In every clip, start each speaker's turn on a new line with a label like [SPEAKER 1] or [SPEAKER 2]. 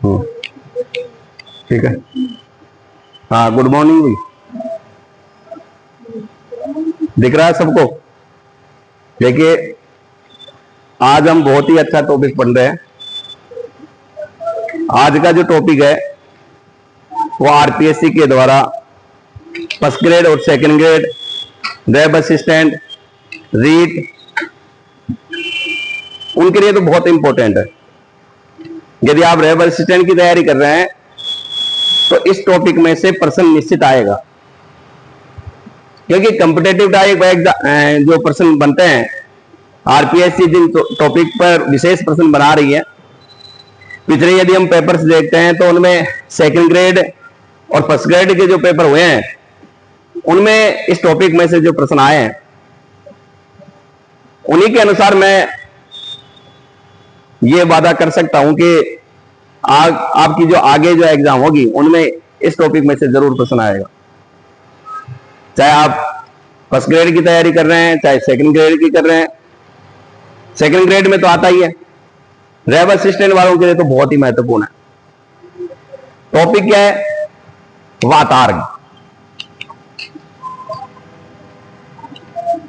[SPEAKER 1] ठीक है। हाँ, गुड मॉर्निंग भाई। दिख रहा है सबको? देखिए, आज हम बहुत ही अच्छा टॉपिक पढ़ रहे हैं। आज का जो टॉपिक है वो आरपीएससी के द्वारा फर्स्ट ग्रेड और second grade web assistant, REET, उनके लिए तो बहुत इंपॉर्टेंट है। यदि आप वेब असिस्टेंट की तैयारी कर रहे हैं तो इस टॉपिक में से प्रश्न निश्चित आएगा, क्योंकि कॉम्पिटेटिव टाइप जो प्रश्न बनते हैं, आरपीएससी जिन टॉपिक पर विशेष प्रश्न बना रही है, पिछले यदि हम पेपर्स देखते हैं तो उनमें सेकंड ग्रेड और फर्स्ट ग्रेड के जो पेपर हुए हैं उनमें इस टॉपिक में से जो प्रश्न आए हैं उन्हीं के अनुसार मैं ये वादा कर सकता हूं कि आपकी जो आगे जो एग्जाम होगी उनमें इस टॉपिक में से जरूर प्रश्न आएगा। चाहे आप फर्स्ट ग्रेड की तैयारी कर रहे हैं, चाहे सेकंड ग्रेड की कर रहे हैं। सेकंड ग्रेड में तो आता ही है, वेब असिस्टेंट वालों के लिए तो बहुत ही महत्वपूर्ण है। टॉपिक क्या है? वातार्ग।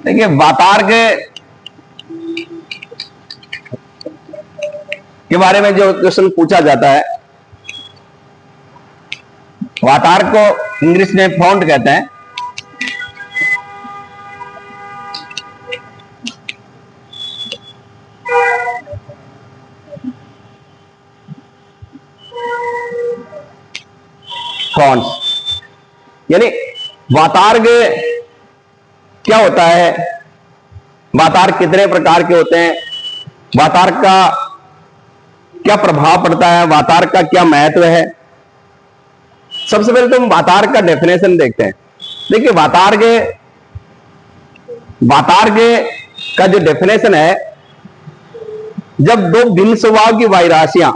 [SPEAKER 1] देखिए, वातार्ग के बारे में जो क्वेश्चन पूछा जाता है, वातार्ग को इंग्लिश में फॉन्ट कहते हैं। फॉन्ट्स यानी वातार्ग क्या होता है, वातार्ग कितने प्रकार के होते हैं, वातार्ग का क्या प्रभाव पड़ता है, वातार्ग का क्या महत्व है। सबसे पहले तो हम वातार्ग का डेफिनेशन देखते हैं। देखिए, वातार्ग का जो डेफिनेशन है, जब दो भिन्न स्वभाव की वायु राशियां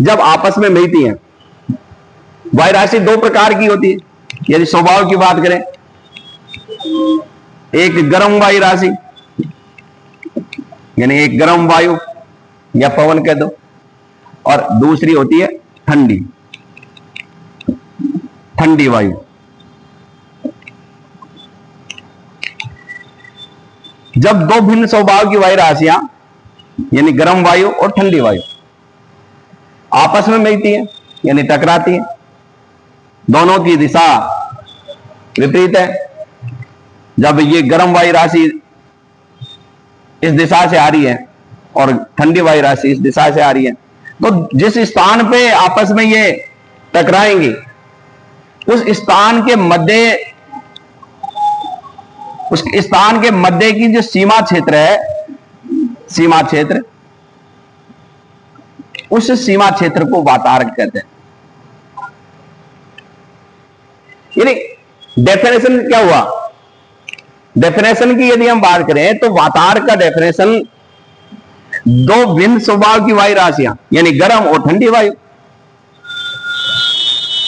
[SPEAKER 1] जब आपस में मिलती हैं, वायु राशि दो प्रकार की होती है। यदि स्वभाव की बात करें, एक गर्म वायु राशि यानी एक गर्म वायु या पवन कह दो, और दूसरी होती है ठंडी वायु। जब दो भिन्न स्वभाव की वायु राशियां यानी गर्म वायु और ठंडी वायु आपस में मिलती है यानी टकराती है, दोनों की दिशा विपरीत है। जब ये गर्म वायु राशि इस दिशा से आ रही है और ठंडी वायु राशि इस दिशा से आ रही है, तो जिस स्थान पे आपस में ये टकराएंगी उस स्थान के मध्य की जो सीमा क्षेत्र है, सीमा क्षेत्र, उस सीमा क्षेत्र को वातार्ग कहते हैं। यानी डेफिनेशन क्या हुआ? डेफिनेशन की यदि हम बात करें तो वातार्ग का डेफिनेशन दो भिन्न स्वभाव की वायु राशियां यानी गर्म और ठंडी वायु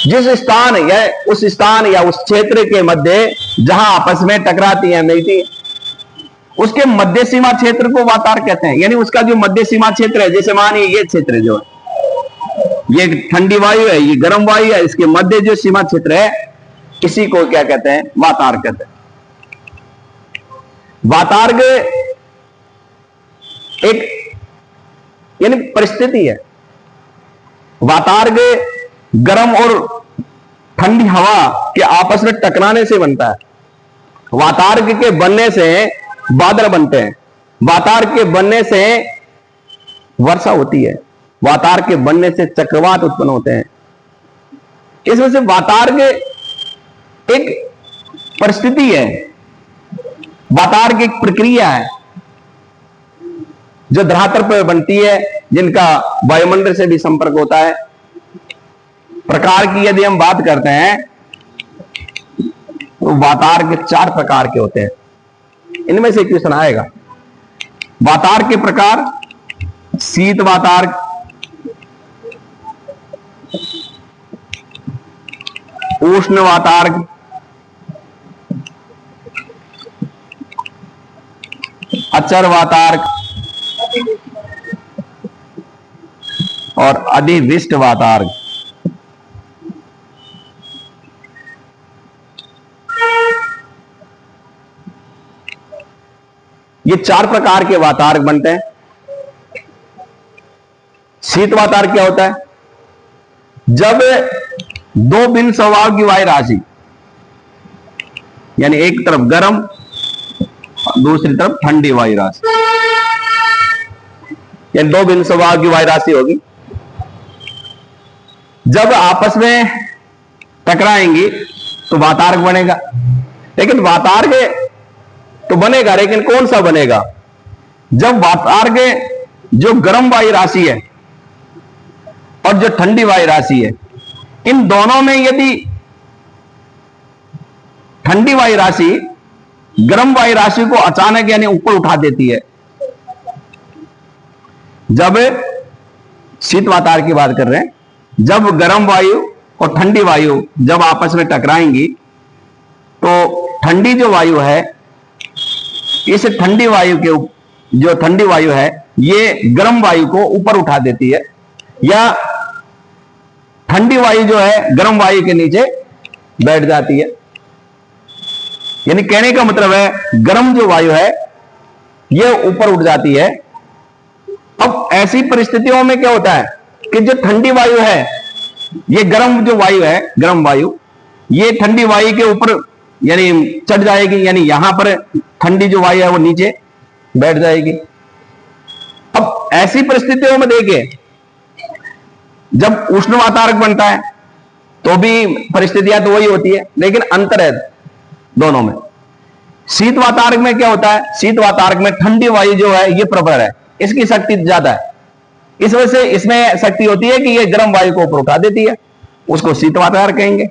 [SPEAKER 1] जिस स्थान या उस क्षेत्र के मध्य जहां आपस में टकराती है, मिलती है, उसके मध्य सीमा क्षेत्र को वातार्ग कहते हैं। यानी उसका जो मध्य सीमा क्षेत्र है, जैसे मानिए ये क्षेत्र जो है, ये ठंडी वायु है, ये गर्म वायु है, इसके मध्य जो सीमा क्षेत्र है, इसी को क्या कहते हैं? वातार्ग कहते हैं। वातार्ग एक यानी परिस्थिति है। वातार्ग गर्म और ठंडी हवा के आपस में टकराने से बनता है। वातार्ग के बनने से बादल बनते हैं, वातार्ग के बनने से वर्षा होती है, वातार्ग के बनने से चक्रवात उत्पन्न होते हैं। इस वजह से वातार्ग एक परिस्थिति है, वातार्ग एक प्रक्रिया है जो धरातल पर बनती है, जिनका वायुमंडल से भी संपर्क होता है। प्रकार की यदि हम बात करते हैं तो वातार्ग 4 प्रकार के होते हैं। इनमें से क्वेश्चन आएगा। वातार्ग के प्रकार: शीत वातार्ग, उष्ण वातार्ग, अचर वातार्ग, और अधिविष्ट वातार्ग। ये 4 प्रकार के वातार्ग बनते हैं। शीत वातार्ग क्या होता है? जब दो भिन्न स्वभाव की वायु राशि, यानी एक तरफ गर्म दूसरी तरफ ठंडी वायु राशि, यानी दो भिन्न स्वभाव की वायु राशि होगी, जब आपस में टकराएंगी तो वातार्ग बनेगा। लेकिन वातार्ग तो बनेगा, लेकिन कौन सा बनेगा? जब वातार्ग जो गर्म वायु राशि है और जो ठंडी वायु राशि है, इन दोनों में यदि ठंडी वायु राशि गर्म वायु राशि को अचानक यानी ऊपर उठा देती है, जब शीत वातार्ग की बात कर रहे हैं, जब गर्म वायु और ठंडी वायु जब आपस में टकराएंगी तो ठंडी जो वायु है, इस ठंडी वायु के जो ठंडी वायु है ये गर्म वायु को ऊपर उठा देती है, या ठंडी वायु जो है गर्म वायु के नीचे बैठ जाती है। यानी कहने का मतलब है गर्म जो वायु है ये ऊपर उठ जाती है। अब ऐसी परिस्थितियों में क्या होता है कि जो ठंडी वायु है, ये गर्म जो वायु है, गर्म वायु, ये ठंडी वायु के ऊपर यानी चढ़ जाएगी, यानी यहां पर ठंडी जो वायु है वो नीचे बैठ जाएगी। अब ऐसी परिस्थितियों में देखिए, जब उष्ण वातार्क बनता है तो भी परिस्थितियां तो वही होती है, लेकिन अंतर है दोनों में। शीत वातार्क में क्या होता है? शीत वातार्क में ठंडी वायु जो है ये प्रबल है, इसकी शक्ति ज्यादा है, इस वजह से इसमें शक्ति होती है कि ये गर्म वायु को ऊपर उठा देती है, उसको शीत वातार्क कहेंगे।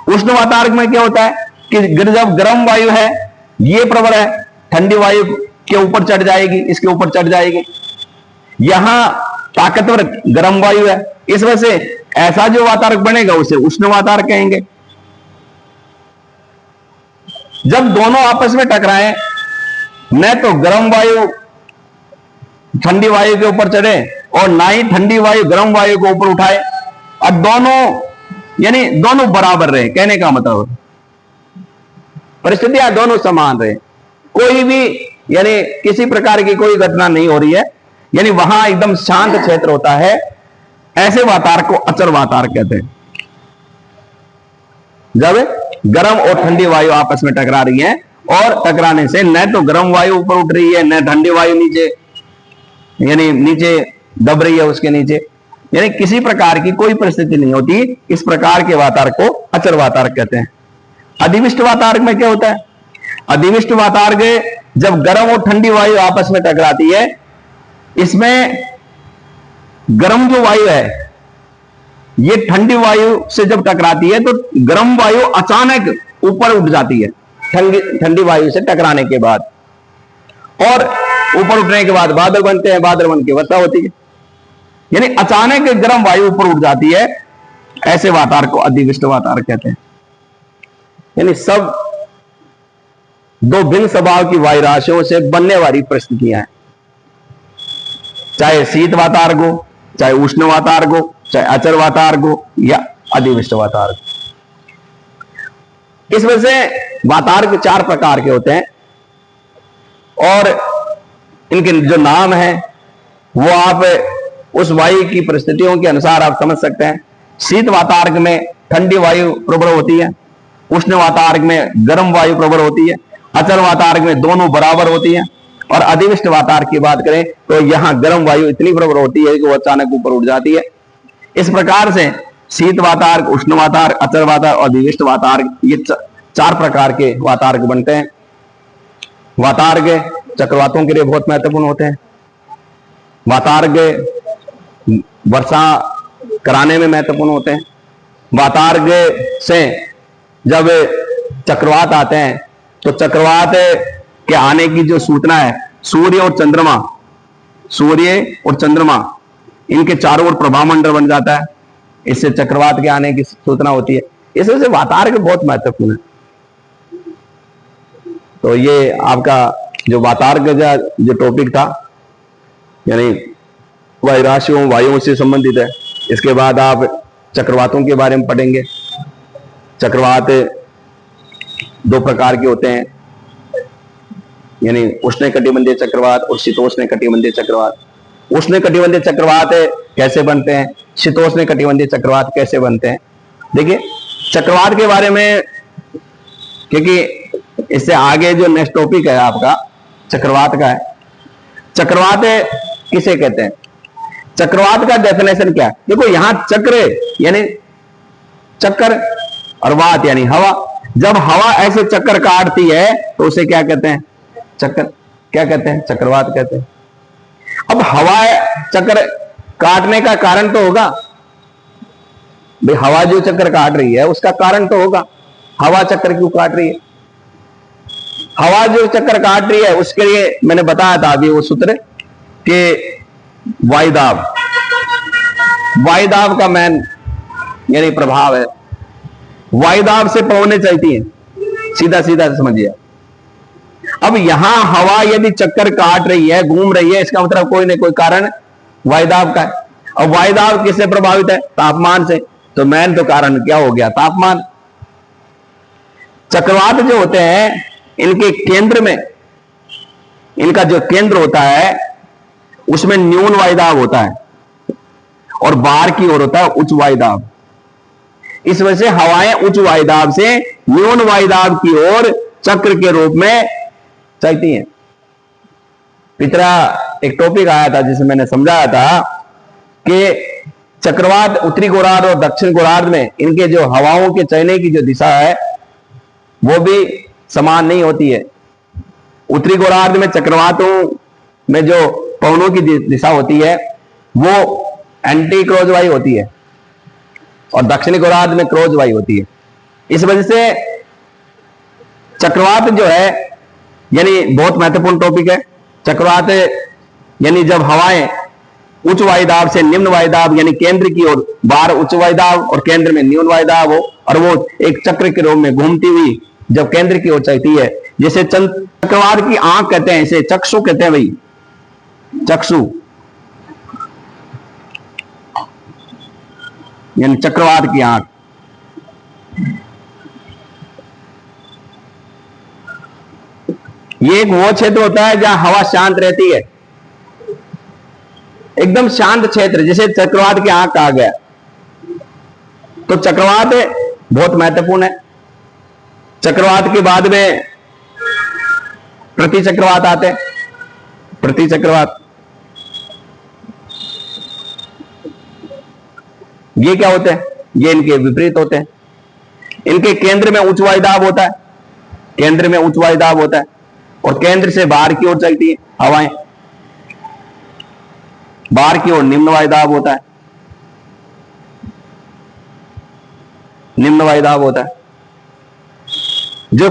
[SPEAKER 1] उष्ण वातार्क में क्या होता है कि जब गर्म वायु है ये प्रबल है, ठंडी वायु के ऊपर चढ़ जाएगी, इसके ऊपर चढ़ जाएगी, यहां ताकतवर गर्म वायु है, इस वजह से ऐसा जो वातार्क बनेगा उसे उष्ण वातार्क कहेंगे। जब दोनों आपस में टकराएं, न तो गर्म वायु ठंडी वायु के ऊपर चढ़े और ना ही ठंडी वायु गर्म वायु को ऊपर उठाए, और दोनों यानी दोनों बराबर रहे, कहने का मतलब परिस्थितियां दोनों समान रहे, कोई भी यानी किसी प्रकार की कोई घटना नहीं हो रही है, यानी वहां एकदम शांत क्षेत्र होता है, ऐसे वातार्क को अचर वातार्क कहते हैं। जब गर्म और ठंडी वायु आपस में टकरा रही है और टकराने से न तो गर्म वायु ऊपर उठ रही है, न ठंडी वायु नीचे यानी नीचे दब रही है उसके नीचे, यानी किसी प्रकार की कोई परिस्थिति नहीं होती, इस प्रकार के वातार्क को अचर वातार्क कहते हैं। अधिविष्ट वातार्क में क्या होता है? अधिविष्ट वातार्क जब गर्म और ठंडी वायु आपस में टकराती है, इसमें गर्म जो वायु है ये ठंडी वायु से जब टकराती है तो गर्म वायु अचानक ऊपर उठ जाती है ठंडी वायु से टकराने के बाद, और ऊपर उठने के बाद बादल बनते हैं, बादल बन के वर्षा होती है, यानी अचानक गर्म वायु ऊपर उठ जाती है, ऐसे वातार्क को अधिविष्ट वातार्क कहते हैं। यानी सब दो भिन्न स्वभाव की वायु राशियों से बनने वाली परिस्थितियां हैं, चाहे शीत वातार्क हो, चाहे उष्ण वातार्क हो, चाहे अचर वातार्क हो या अधिविष्ट वातार्क। इस वजह से वातार्क 4 प्रकार के होते हैं और इनके जो नाम है वो आप उस वायु की परिस्थितियों के अनुसार आप समझ सकते हैं। शीत वातार्क में ठंडी वायु प्रबल होती है, उष्ण वातार्क में गर्म वायु प्रबल होती है, अचर वातार्क में दोनों बराबर होती है, और अधिविष्ट वातार्क की बात करें तो यहां गर्म वायु इतनी प्रबल होती है कि वो अचानक ऊपर उठ जाती है। इस प्रकार से शीत वातार्क, उष्ण वातार्क, अचर वातार्क और अधिविष्ट वातार्क, ये 4 प्रकार के वातार्क बनते हैं। वातार्क चक्रवातों के लिए बहुत महत्वपूर्ण होते हैं। वातार्क वर्षा कराने में महत्वपूर्ण होते हैं। वातार्क से जब चक्रवात आते हैं तो चक्रवात के आने की जो सूचना है, सूर्य और चंद्रमा इनके चारों ओर प्रभामंडल बन जाता है, इससे चक्रवात के आने की सूचना होती है। इस वजह से वातार्क बहुत महत्वपूर्ण है। तो ये आपका जो वातार्क जो टॉपिक था, यानी वायु राशियों वायुओं से संबंधित है। इसके बाद आप चक्रवातों के बारे में पढ़ेंगे। चक्रवात दो प्रकार के होते हैं, यानी उष्णकटिबंधीय चक्रवात और शीतोष्णकटिबंधीय चक्रवात। उष्णकटिबंधीय चक्रवात कैसे बनते हैं, शीतोष्णकटिबंधीय चक्रवात कैसे बनते हैं। देखिए चक्रवात के बारे में, क्योंकि इससे आगे जो नेक्स्ट टॉपिक है आपका चक्रवात का है। चक्रवात किसे कहते हैं, चक्रवात का डेफिनेशन क्या है। देखो यहां चक्र यानी चक्कर और वात यानी हवा। जब हवा ऐसे चक्कर काटती है तो उसे क्या कहते हैं, चक्कर। क्या कहते हैं, चक्रवात कहते हैं। अब हवा चक्कर काटने का कारण तो होगा भाई, हवा जो चक्कर काट रही है उसका कारण तो होगा। हवा चक्कर क्यों काट रही है, हवा जो चक्कर काट रही है उसके लिए मैंने बताया था अभी वो सूत्र कि वायुदाब, वायुदाब का मेन यानी प्रभाव है। वायुदाब से पवनें चलती हैं, सीधा सीधा समझिए। अब यहां हवा यदि चक्कर काट रही है, घूम रही है, इसका मतलब कोई ना कोई कारण वायुदाब का है। और वायुदाब किससे प्रभावित है, तापमान से। तो मेन तो कारण क्या हो गया, तापमान। चक्रवात जो होते हैं इनके केंद्र में, इनका जो केंद्र होता है उसमें न्यून वायुदाब होता है और बाहर की ओर होता है उच्च वायुदाब। इस वजह से हवाएं उच्च वायुदाब से न्यून वायुदाब की ओर चक्र के रूप में चलती हैं। पिछला एक टॉपिक आया था जिसमें मैंने समझाया था कि चक्रवात उत्तरी गोलार्ध और दक्षिण गोलार्ध में इनके जो हवाओं के चलने की जो दिशा है वो भी समान नहीं होती है। उत्तरी गोलार्ध में चक्रवातों में जो पवनों की दिशा होती है वो एंटी क्लॉकवाइज होती है और दक्षिणी गोलार्ध में क्लॉकवाइज होती है। इस वजह से चक्रवात जो है यानी बहुत महत्वपूर्ण टॉपिक है। चक्रवात यानी जब हवाएं उच्च वायुदाब से निम्न वायुदाब यानी केंद्र की ओर, बाहर उच्च वायुदाब और केंद्र में न्यून वायुदाब हो, और वो एक चक्र के रूप में घूमती हुई जब केंद्र की ओर चलती है, जैसे चक्रवात की आंख कहते हैं, इसे चक्षु कहते हैं भाई, चक्षु यानी चक्रवात की आंख। ये एक वो क्षेत्र होता है जहां हवा शांत रहती है, एकदम शांत क्षेत्र, जिसे चक्रवात की आंख कहा गया। तो चक्रवात बहुत महत्वपूर्ण है। चक्रवात के बाद में प्रति चक्रवात आते हैं। प्रति चक्रवात ये क्या होते हैं, ये इनके विपरीत होते हैं। इनके केंद्र में उच्च वायुदाब होता है, केंद्र में उच्च वायुदाब होता है और केंद्र से बाहर की ओर चलती है हवाएं, बाहर की ओर निम्न वायुदाब होता है, निम्न वायुदाब होता है। जो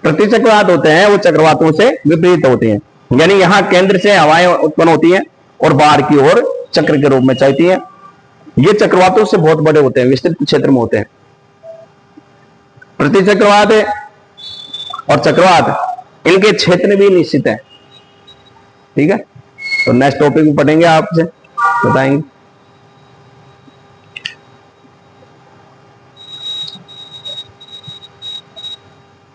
[SPEAKER 1] प्रति चक्रवात होते हैं वो चक्रवातों से विपरीत होते हैं, यानी यहां केंद्र से हवाएं उत्पन्न होती हैं और बाहर की ओर चक्र के रूप में चलती हैं। ये चक्रवातों से बहुत बड़े होते हैं, विस्तृत क्षेत्र में होते हैं। प्रति चक्रवात और चक्रवात इनके क्षेत्र भी निश्चित है। ठीक है, तो नेक्स्ट टॉपिक में पढ़ेंगे, आपसे बताएंगे।